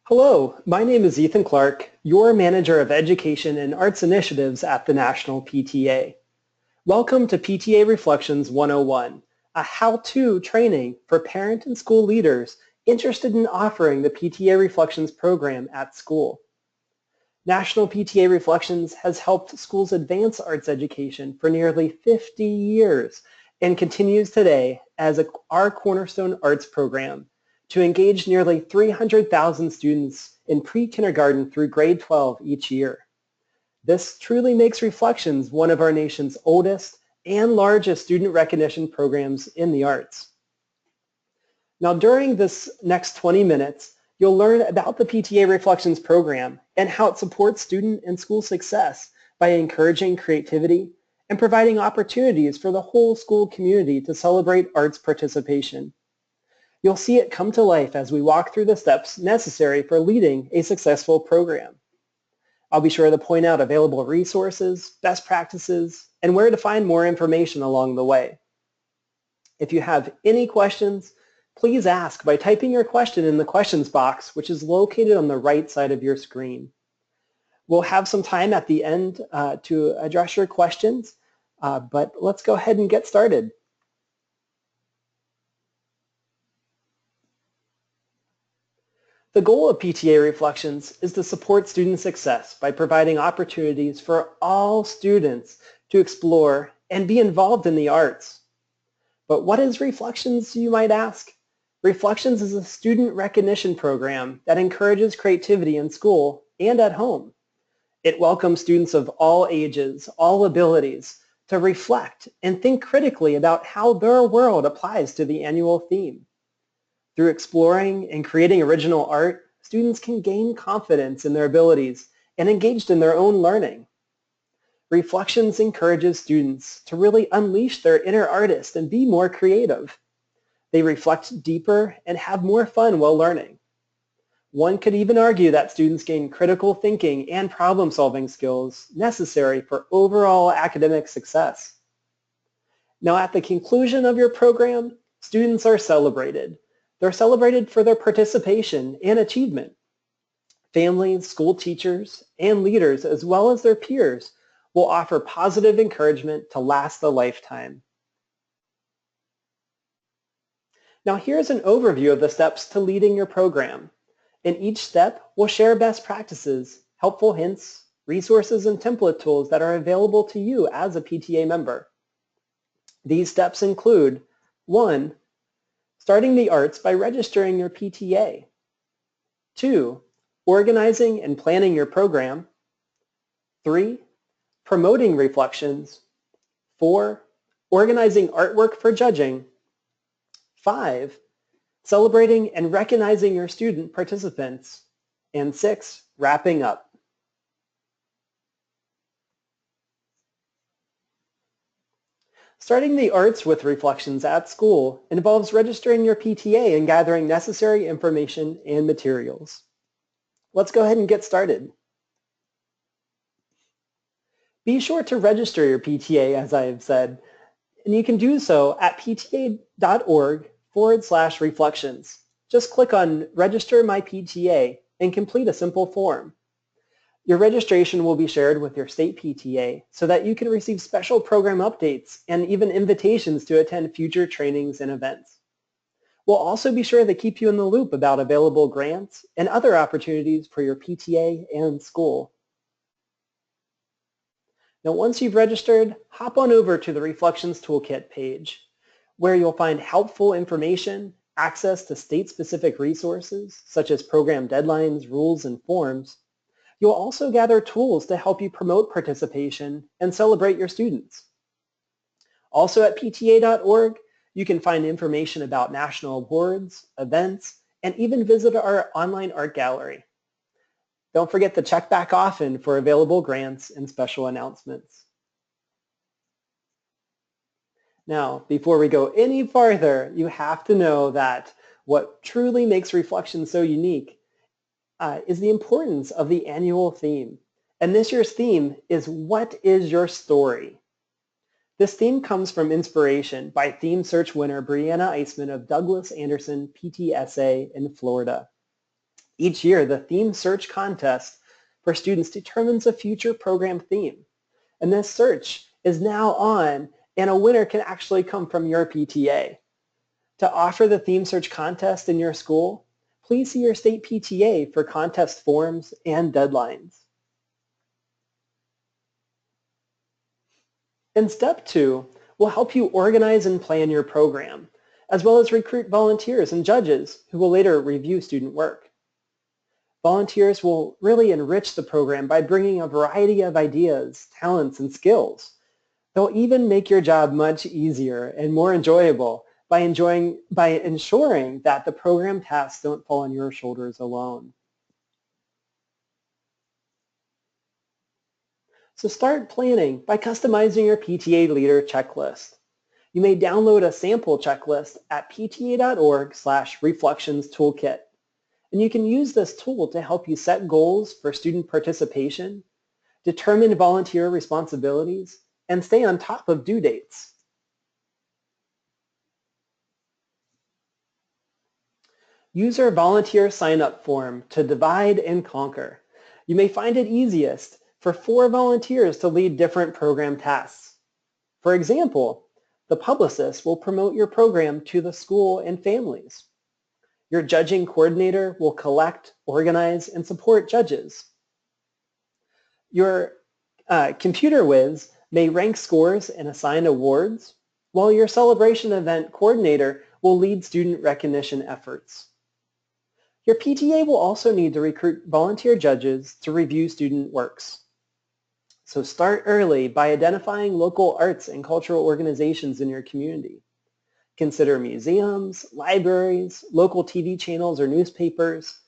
Hello, my name is Ethan Clark, your Manager of Education and Arts Initiatives at the National PTA. Welcome to PTA Reflections 101, a how-to training for parent and school leaders interested in offering the PTA Reflections program at school. National PTA Reflections has helped schools advance arts education for nearly 50 years and continues today as our cornerstone arts program to engage nearly 300,000 students in pre-kindergarten through grade 12 each year. This truly makes Reflections one of our nation's oldest and largest student recognition programs in the arts. Now, during this next 20 minutes, you'll learn about the PTA Reflections program and how it supports student and school success by encouraging creativity and providing opportunities for the whole school community to celebrate arts participation. You'll see it come to life as we walk through the steps necessary for leading a successful program. I'll be sure to point out available resources, best practices, and where to find more information along the way. If you have any questions, please ask by typing your question in the questions box, which is located on the right side of your screen. We'll have some time at the end to address your questions, but let's go ahead and get started. The goal of PTA Reflections is to support student success by providing opportunities for all students to explore and be involved in the arts. But what is Reflections, you might ask? Reflections is a student recognition program that encourages creativity in school and at home. It welcomes students of all ages, all abilities, to reflect and think critically about how their world applies to the annual theme. Through exploring and creating original art, students can gain confidence in their abilities and engaged in their own learning. Reflections encourages students to really unleash their inner artist and be more creative. They reflect deeper and have more fun while learning. One could even argue that students gain critical thinking and problem-solving skills necessary for overall academic success. Now, at the conclusion of your program, students are celebrated. They're celebrated for their participation and achievement. Families, school teachers, and leaders, as well as their peers, will offer positive encouragement to last a lifetime. Now, here's an overview of the steps to leading your program. In each step, we'll share best practices, helpful hints, resources, and template tools that are available to you as a PTA member. These steps include 1. Starting the arts by registering your PTA. 2. Organizing and planning your program. 3. Promoting Reflections. 4. Organizing artwork for judging. 5. Celebrating and recognizing your student participants. And 6. Wrapping up. Starting the arts with Reflections at school involves registering your PTA and gathering necessary information and materials. Let's go ahead and get started. Be sure to register your PTA, as I have said, and you can do so at pta.org/reflections. Just click on Register My PTA and complete a simple form. Your registration will be shared with your state PTA so that you can receive special program updates and even invitations to attend future trainings and events. We'll also be sure to keep you in the loop about available grants and other opportunities for your PTA and school. Now, once you've registered, hop on over to the Reflections Toolkit page, where you'll find helpful information, access to state-specific resources, such as program deadlines, rules, and forms. You'll also gather tools to help you promote participation and celebrate your students. Also at pta.org, you can find information about national awards, events, and even visit our online art gallery. Don't forget to check back often for available grants and special announcements. Now, before we go any farther, you have to know that what truly makes Reflections so unique is the importance of the annual theme. And this year's theme is, What is Your Story? This theme comes from inspiration by Theme Search winner Brianna Eisman of Douglas Anderson PTSA in Florida. Each year, the theme search contest for students determines a future program theme. And this search is now on, and a winner can actually come from your PTA. To offer the theme search contest in your school, please see your state PTA for contest forms and deadlines. In step 2, we'll help you organize and plan your program, as well as recruit volunteers and judges who will later review student work. Volunteers will really enrich the program by bringing a variety of ideas, talents, and skills. They'll even make your job much easier and more enjoyable by ensuring that the program tasks don't fall on your shoulders alone. So start planning by customizing your PTA leader checklist. You may download a sample checklist at pta.org/reflectionstoolkit. And you can use this tool to help you set goals for student participation, determine volunteer responsibilities, and stay on top of due dates. Use our volunteer sign-up form to divide and conquer. You may find it easiest for 4 volunteers to lead different program tasks. For example, the publicist will promote your program to the school and families. Your judging coordinator will collect, organize, and support judges. Your computer whiz may rank scores and assign awards, while your celebration event coordinator will lead student recognition efforts. Your PTA will also need to recruit volunteer judges to review student works. So start early by identifying local arts and cultural organizations in your community. Consider museums, libraries, local TV channels or newspapers,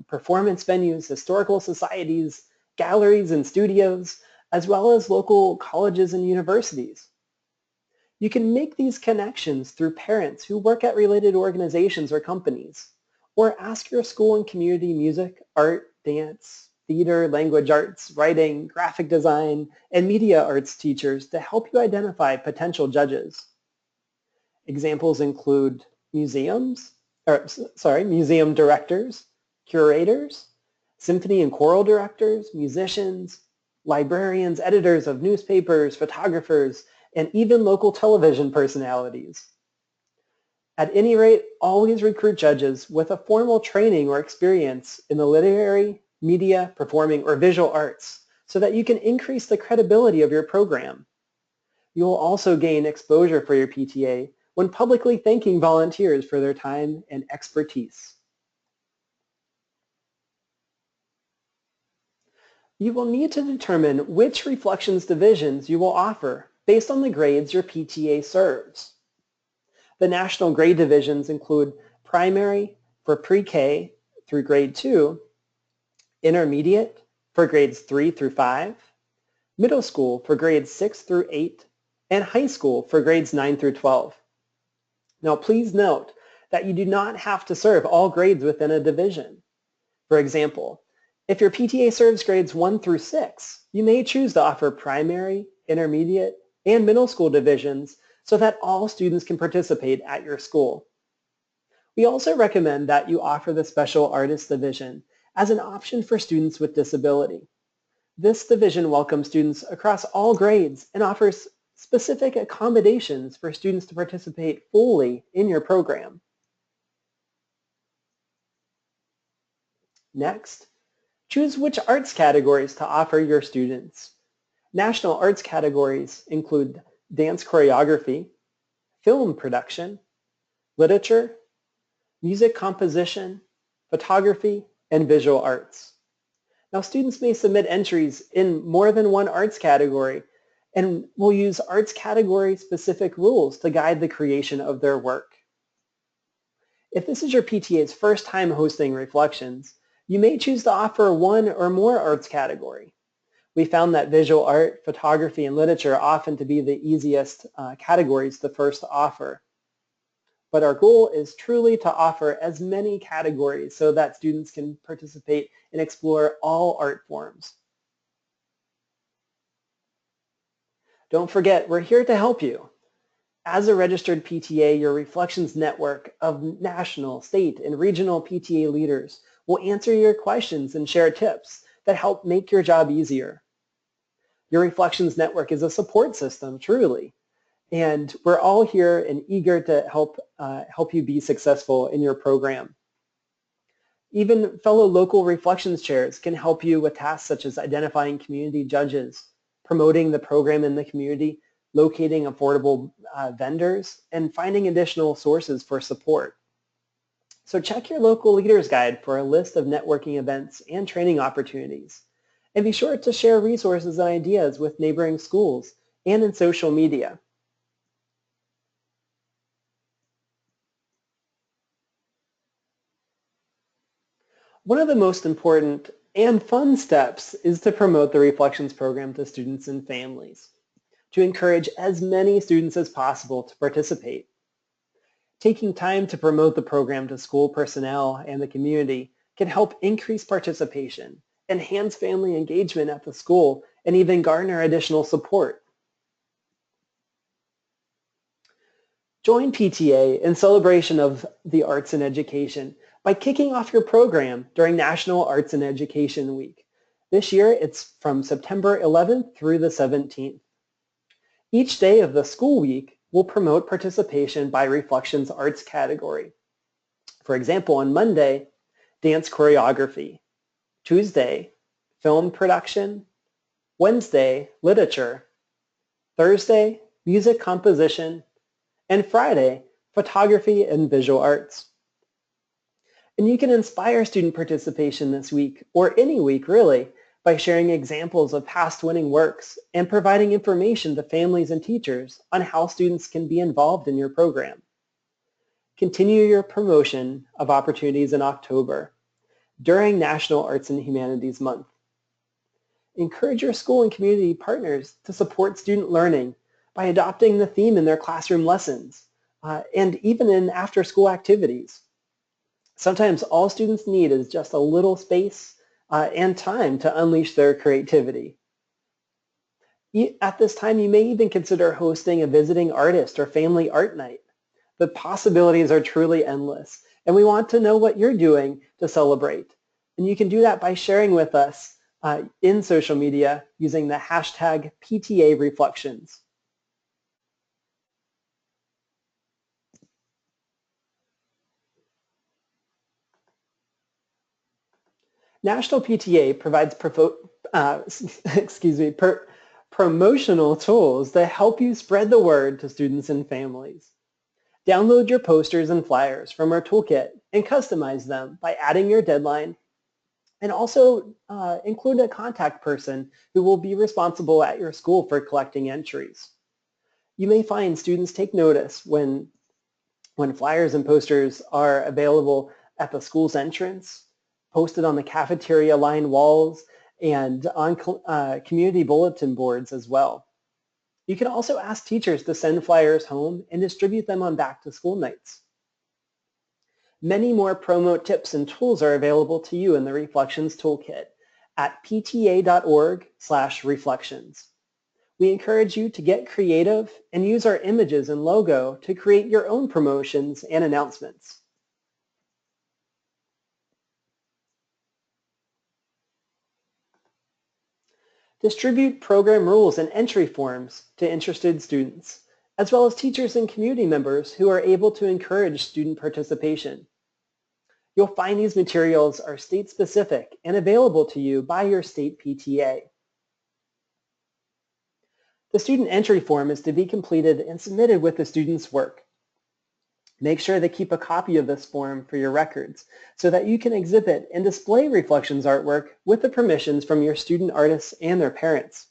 performance venues, historical societies, galleries and studios, as well as local colleges and universities. You can make these connections through parents who work at related organizations or companies, or ask your school and community music, art, dance, theater, language arts, writing, graphic design, and media arts teachers to help you identify potential judges. Examples include museum directors, curators, symphony and choral directors, musicians, librarians, editors of newspapers, photographers, and even local television personalities. At any rate, always recruit judges with a formal training or experience in the literary, media, performing, or visual arts so that you can increase the credibility of your program. You will also gain exposure for your PTA when publicly thanking volunteers for their time and expertise. You will need to determine which Reflections divisions you will offer based on the grades your PTA serves. The national grade divisions include primary for pre-K through grade 2, intermediate for grades 3 through 5, middle school for grades 6 through 8, and high school for grades 9 through 12. Now please note that you do not have to serve all grades within a division. For example, if your PTA serves grades 1 through 6, you may choose to offer primary, intermediate, and middle school divisions so that all students can participate at your school. We also recommend that you offer the Special Artists Division as an option for students with disability. This division welcomes students across all grades and offers specific accommodations for students to participate fully in your program. Next, choose which arts categories to offer your students. National arts categories include dance choreography, film production, literature, music composition, photography, and visual arts. Now, students may submit entries in more than one arts category and will use arts category-specific rules to guide the creation of their work. If this is your PTA's first time hosting Reflections, you may choose to offer one or more arts category. We found that visual art, photography, and literature are often to be the easiest categories to first offer. But our goal is truly to offer as many categories so that students can participate and explore all art forms. Don't forget, we're here to help you. As a registered PTA, your Reflections network of national, state, and regional PTA leaders will answer your questions and share tips that help make your job easier. Your Reflections Network is a support system, truly, and we're all here and eager to help you be successful in your program. Even fellow local Reflections chairs can help you with tasks such as identifying community judges, promoting the program in the community, locating affordable vendors, and finding additional sources for support. So check your local leaders guide for a list of networking events and training opportunities. And be sure to share resources and ideas with neighboring schools and in social media. One of the most important and fun steps is to promote the Reflections program to students and families, to encourage as many students as possible to participate. Taking time to promote the program to school personnel and the community can help increase participation, enhance family engagement at the school, and even garner additional support. Join PTA in celebration of the arts and education by kicking off your program during National Arts and Education Week. This year, it's from September 11th through the 17th. Each day of the school week will promote participation by Reflections Arts category. For example, on Monday, dance choreography. Tuesday, film production. Wednesday, literature. Thursday, music composition. And Friday, photography and visual arts. And you can inspire student participation this week, or any week really, by sharing examples of past winning works and providing information to families and teachers on how students can be involved in your program. Continue your promotion of opportunities in October during National Arts and Humanities Month. Encourage your school and community partners to support student learning by adopting the theme in their classroom lessons and even in after-school activities. Sometimes all students need is just a little space and time to unleash their creativity. At this time, you may even consider hosting a visiting artist or family art night. The possibilities are truly endless, and we want to know what you're doing to celebrate. And you can do that by sharing with us in social media using the hashtag PTA Reflections. National PTA provides promotional tools that help you spread the word to students and families. Download your posters and flyers from our toolkit and customize them by adding your deadline, and also include a contact person who will be responsible at your school for collecting entries. You may find students take notice when flyers and posters are available at the school's entrance, posted on the cafeteria line walls, and on community bulletin boards as well. You can also ask teachers to send flyers home and distribute them on back-to-school nights. Many more promo tips and tools are available to you in the Reflections Toolkit at pta.org/reflections. We encourage you to get creative and use our images and logo to create your own promotions and announcements. Distribute program rules and entry forms to interested students, as well as teachers and community members who are able to encourage student participation. You'll find these materials are state-specific and available to you by your state PTA. The student entry form is to be completed and submitted with the student's work. Make sure to keep a copy of this form for your records so that you can exhibit and display Reflections artwork with the permissions from your student artists and their parents.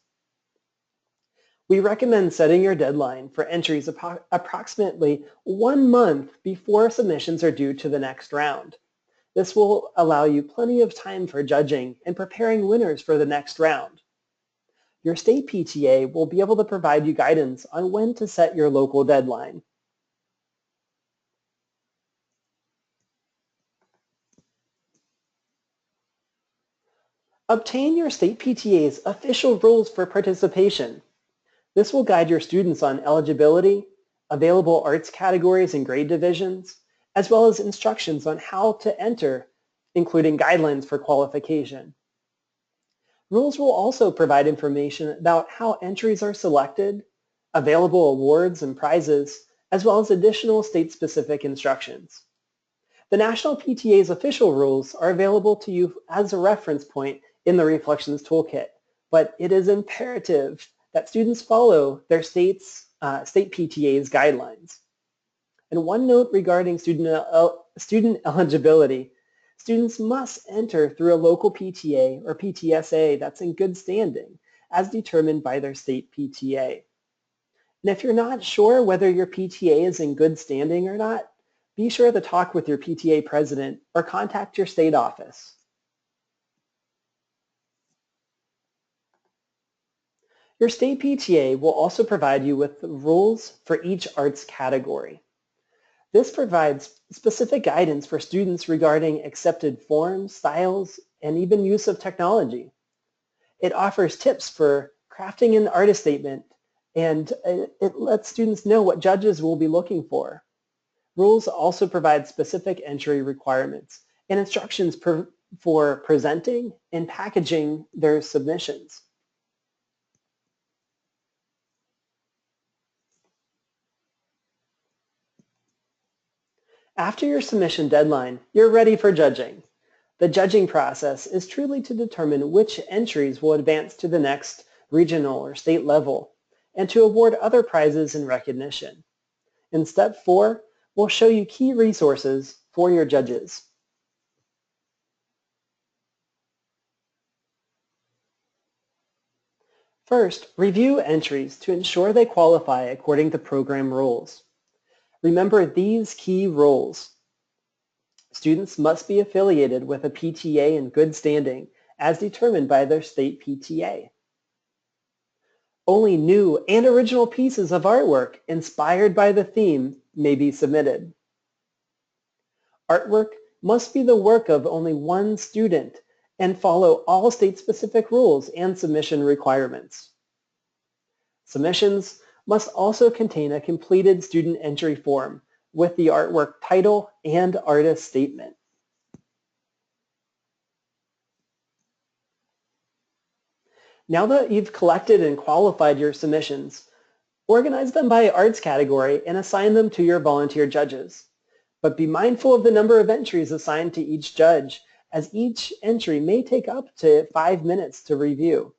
We recommend setting your deadline for entries approximately 1 month before submissions are due to the next round. This will allow you plenty of time for judging and preparing winners for the next round. Your state PTA will be able to provide you guidance on when to set your local deadline. Obtain your state PTA's official rules for participation. This will guide your students on eligibility, available arts categories and grade divisions, as well as instructions on how to enter including guidelines for qualification. Rules will also provide information about how entries are selected, available awards and prizes, as well as additional state-specific instructions. The National PTA's official rules are available to you as a reference point in the Reflections Toolkit, but it is imperative that students follow their state PTA's guidelines. And one note regarding student eligibility: students must enter through a local PTA or PTSA that's in good standing, as determined by their state PTA. And if you're not sure whether your PTA is in good standing or not, be sure to talk with your PTA president or contact your state office. Your state PTA will also provide you with the rules for each arts category. This provides specific guidance for students regarding accepted forms, styles, and even use of technology. It offers tips for crafting an artist statement, and it lets students know what judges will be looking for. Rules also provide specific entry requirements and instructions for presenting and packaging their submissions. After your submission deadline, you're ready for judging. The judging process is truly to determine which entries will advance to the next regional or state level and to award other prizes and recognition. In step 4, we'll show you key resources for your judges. First, review entries to ensure they qualify according to program rules. Remember these key rules. Students must be affiliated with a PTA in good standing as determined by their state PTA. Only new and original pieces of artwork inspired by the theme may be submitted. Artwork must be the work of only one student and follow all state-specific rules and submission requirements. Submissions must also contain a completed student entry form with the artwork title and artist statement. Now that you've collected and qualified your submissions, organize them by arts category and assign them to your volunteer judges. But be mindful of the number of entries assigned to each judge, as each entry may take up to 5 minutes to review.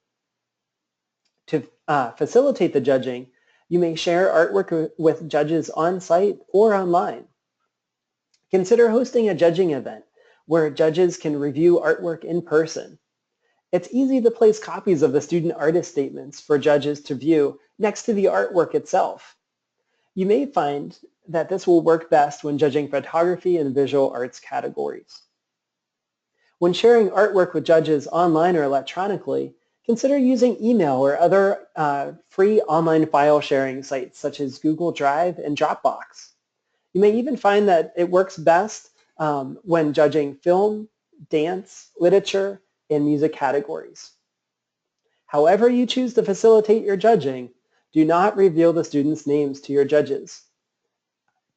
To facilitate the judging, you may share artwork with judges on site or online. Consider hosting a judging event where judges can review artwork in person. It's easy to place copies of the student artist statements for judges to view next to the artwork itself. You may find that this will work best when judging photography and visual arts categories. When sharing artwork with judges online or electronically, consider using email or other free online file sharing sites such as Google Drive and Dropbox. You may even find that it works best when judging film, dance, literature, and music categories. However you choose to facilitate your judging, do not reveal the students' names to your judges,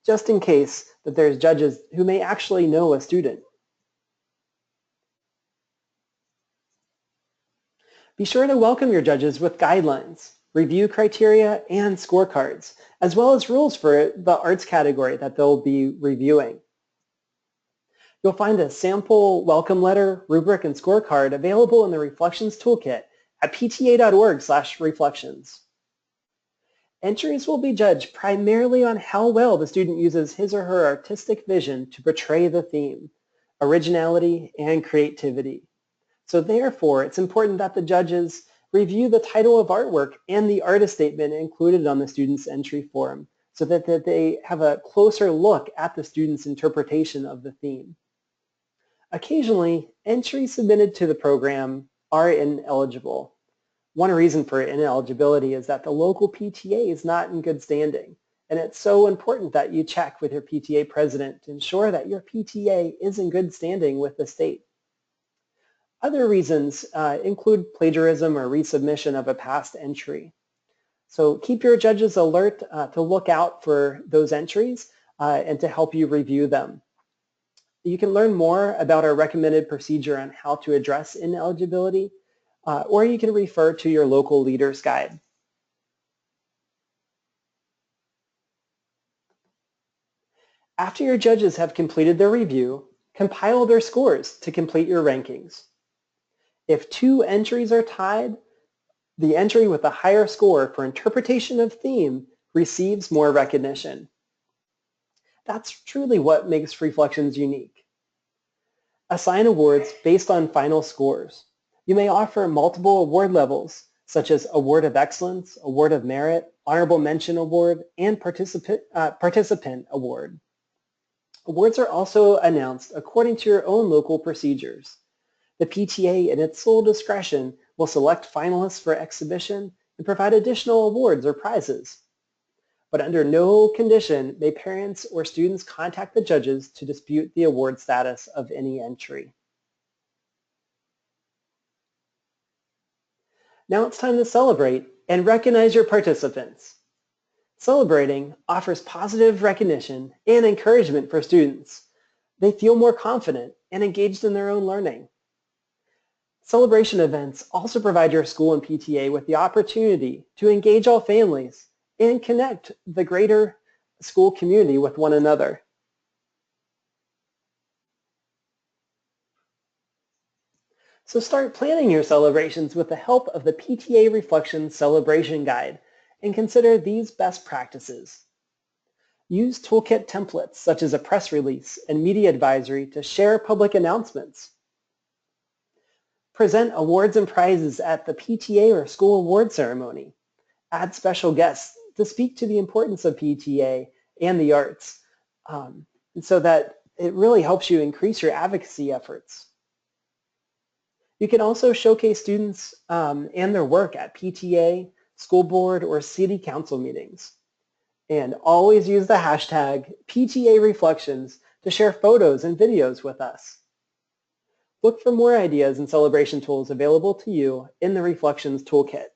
just in case that there's judges who may actually know a student. Be sure to welcome your judges with guidelines, review criteria, and scorecards, as well as rules for the arts category that they'll be reviewing. You'll find a sample welcome letter, rubric, and scorecard available in the Reflections Toolkit at pta.org/reflections. Entries will be judged primarily on how well the student uses his or her artistic vision to portray the theme, originality, and creativity. So therefore, it's important that the judges review the title of artwork and the artist statement included on the student's entry form so that they have a closer look at the student's interpretation of the theme. Occasionally, entries submitted to the program are ineligible. One reason for ineligibility is that the local PTA is not in good standing, and it's so important that you check with your PTA president to ensure that your PTA is in good standing with the state. Other reasons include plagiarism or resubmission of a past entry. So keep your judges alert to look out for those entries and to help you review them. You can learn more about our recommended procedure on how to address ineligibility, or you can refer to your local leader's guide. After your judges have completed their review, compile their scores to complete your rankings. If 2 entries are tied, the entry with the higher score for interpretation of theme receives more recognition. That's truly what makes Reflections unique. Assign awards based on final scores. You may offer multiple award levels, such as Award of Excellence, Award of Merit, Honorable Mention Award, and Participant Award. Awards are also announced according to your own local procedures. The PTA, in its sole discretion, will select finalists for exhibition and provide additional awards or prizes. But under no condition may parents or students contact the judges to dispute the award status of any entry. Now it's time to celebrate and recognize your participants. Celebrating offers positive recognition and encouragement for students. They feel more confident and engaged in their own learning. Celebration events also provide your school and PTA with the opportunity to engage all families and connect the greater school community with one another. So start planning your celebrations with the help of the PTA Reflections Celebration Guide and consider these best practices. Use toolkit templates such as a press release and media advisory to share public announcements. Present awards and prizes at the PTA or school award ceremony. Add special guests to speak to the importance of PTA and the arts, so that it really helps you increase your advocacy efforts. You can also showcase students and their work at PTA, school board, or city council meetings. And always use the hashtag PTA Reflections to share photos and videos with us. Look for more ideas and celebration tools available to you in the Reflections Toolkit.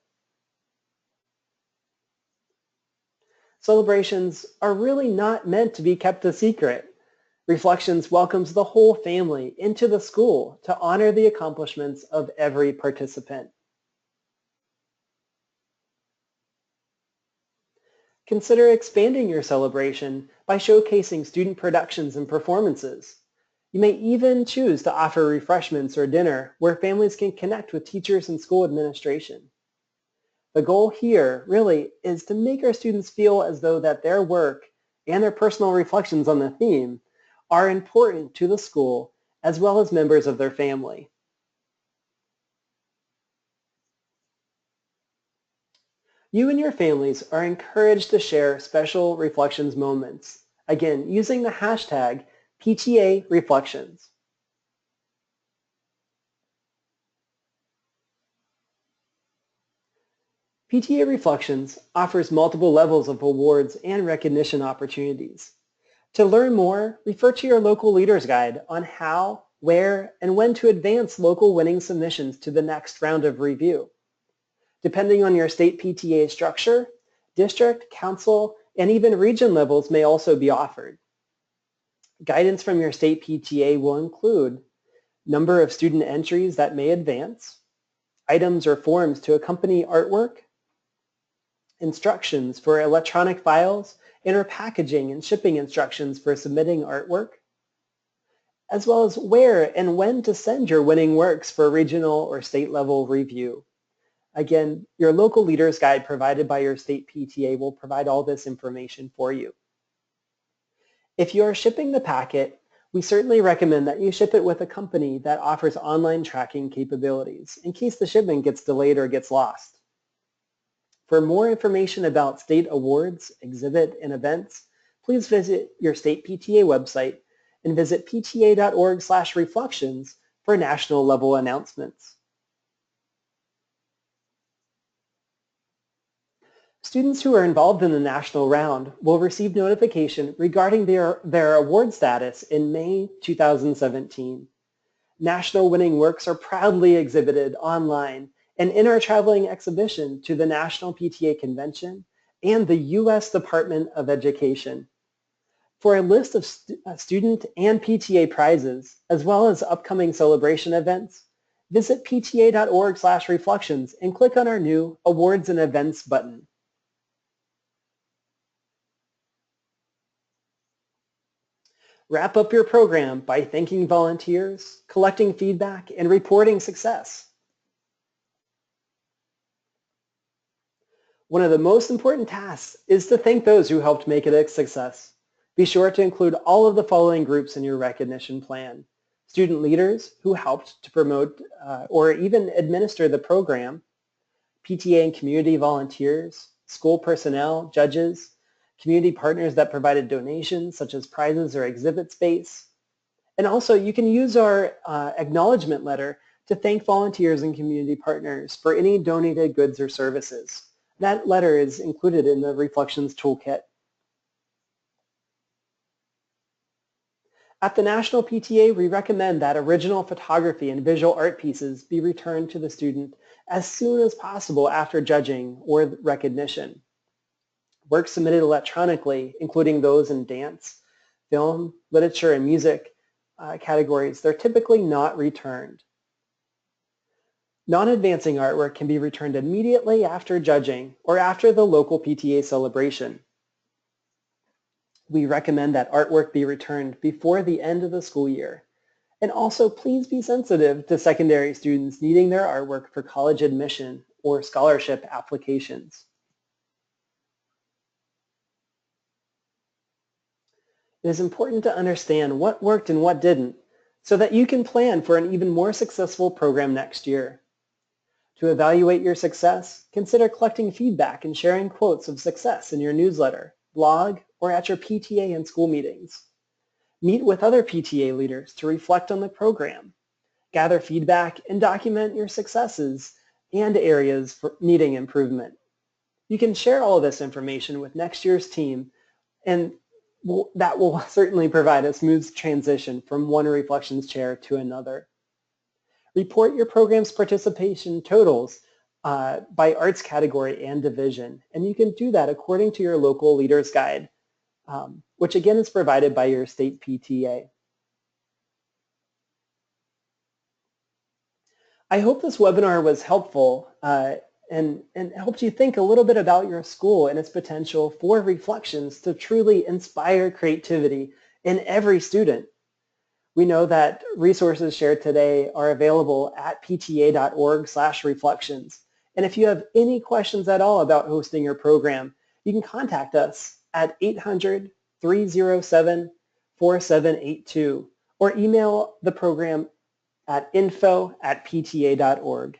Celebrations are really not meant to be kept a secret. Reflections welcomes the whole family into the school to honor the accomplishments of every participant. Consider expanding your celebration by showcasing student productions and performances. You may even choose to offer refreshments or dinner where families can connect with teachers and school administration. The goal here really is to make our students feel as though that their work and their personal reflections on the theme are important to the school as well as members of their family. You and your families are encouraged to share special reflections moments, again, using the hashtag PTA Reflections. PTA Reflections offers multiple levels of awards and recognition opportunities. To learn more, refer to your local leader's guide on how, where, and when to advance local winning submissions to the next round of review. Depending on your state PTA structure, district, council, and even region levels may also be offered. Guidance from your state PTA will include number of student entries that may advance, items or forms to accompany artwork, instructions for electronic files, and or packaging and shipping instructions for submitting artwork, as well as where and when to send your winning works for regional or state level review. Again, your local leader's guide provided by your state PTA will provide all this information for you. If you are shipping the packet, we certainly recommend that you ship it with a company that offers online tracking capabilities in case the shipment gets delayed or gets lost. For more information about state awards, exhibit, and events, please visit your state PTA website and visit pta.org/reflections for national level announcements. Students who are involved in the national round will receive notification regarding their award status in May 2017. National winning works are proudly exhibited online and in our traveling exhibition to the National PTA Convention and the U.S. Department of Education. For a list of student and PTA prizes, as well as upcoming celebration events, visit pta.org/reflections and click on our new Awards and Events button. Wrap up your program by thanking volunteers, collecting feedback, and reporting success. One of the most important tasks is to thank those who helped make it a success. Be sure to include all of the following groups in your recognition plan: student leaders who helped to promote or even administer the program, PTA and community volunteers, school personnel, judges, community partners that provided donations such as prizes or exhibit space. And also you can use our acknowledgement letter to thank volunteers and community partners for any donated goods or services. That letter is included in the Reflections Toolkit. At the National PTA, we recommend that original photography and visual art pieces be returned to the student as soon as possible after judging or recognition. Work submitted electronically, including those in dance, film, literature, and music categories, they're typically not returned. Non-advancing artwork can be returned immediately after judging or after the local PTA celebration. We recommend that artwork be returned before the end of the school year. And also, please be sensitive to secondary students needing their artwork for college admission or scholarship applications. It is important to understand what worked and what didn't so that you can plan for an even more successful program next year. To evaluate your success, consider collecting feedback and sharing quotes of success in your newsletter, blog, or at your PTA and school meetings. Meet with other PTA leaders to reflect on the program. Gather feedback and document your successes and areas for needing improvement. You can share all of this information with next year's team, and that will certainly provide a smooth transition from one Reflections chair to another. Report your program's participation totals by arts category and division, and you can do that according to your local leader's guide, which again is provided by your state PTA. I hope this webinar was helpful and helped you think a little bit about your school and its potential for Reflections to truly inspire creativity in every student. We know that resources shared today are available at pta.org/reflections. And if you have any questions at all about hosting your program, you can contact us at 800-307-4782 or email the program at info@pta.org.